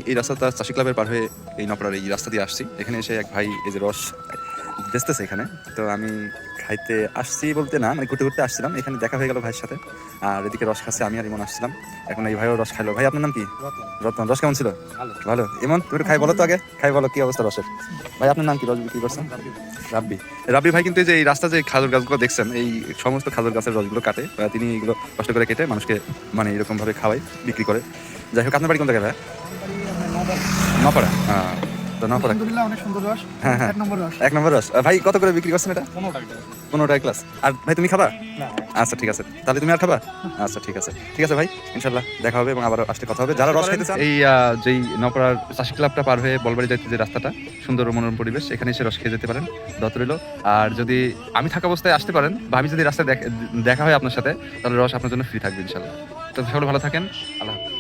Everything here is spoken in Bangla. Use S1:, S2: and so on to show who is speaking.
S1: এই রাস্তাটা চাষি ক্লাবের পার হয়ে এই নপড়ার এই রাস্তা দিয়ে আসছি। এখানে এসে এক ভাই এই যে রস বেচতেছে এখানে, তো আমি খাইতে আসছি বলতে না, মানে ঘুরতে ঘুরতে আসছিলাম, এখানে দেখা হয়ে গেল ভাইয়ের সাথে। আর এদিকে রস খাচ্ছে, আমি আর ইমন আসছিলাম। এখন এই ভাইও রস খাইলো। ভাই আপনার নাম কি? রতন। রস কেমন ছিল? ভালো। ইমন তুমি একটু খাই বলো তো আগে, খাই বলো কি অবস্থা রসের। ভাই আপনার নাম কি? রস বিক্রি করছেন? রাব্বি। রাব্বি ভাই কিন্তু এই যে এই রাস্তা যে খাজুর গাছগুলো দেখছেন, এই সমস্ত খাজুর গাছের রসগুলো কাটে, তিনি এগুলো কষ্ট করে কেটে মানুষকে মানে এরকম ভাবে খাওয়াই, বিক্রি করে। যাই হোক, আপনার বাড়ি কোন জায়গায় ভাই? নপাড়া। তো নপাড়া।
S2: অনেক সুন্দর রস।
S1: হ্যাঁ হ্যাঁ,
S2: 1 নম্বর রস।
S1: 1 নম্বর রস। ভাই কত করে বিক্রি করছেন এটা? 15 টাকা ক্লাস। আর ভাই তুমি খাবা? আচ্ছা ঠিক আছে, তাহলে তুমি আর খাবা? আচ্ছা ঠিক আছে, ঠিক আছে ভাই, ইনশাল্লাহ দেখা হবে এবং আবার আসলে কথা হবে। যারা রস খেতে চান, এই যেই নপাড়ার চাষি ক্লাবটা পার হয়ে বলবাড়ি যাইতে যে রাস্তাটা, সুন্দর ও মনোরম পরিবেশ, এখানে এসে রস খেয়ে যেতে পারেন, দত রইল। আর যদি আমি থাকা অবস্থায় আসতে পারেন বা আমি যদি রাস্তায় দেখা হয় আপনার সাথে, তাহলে রস আপনার জন্য ফ্রি থাকবে ইনশাল্লাহ। তো সকলে ভালো থাকেন, আল্লাহ হাফেজ।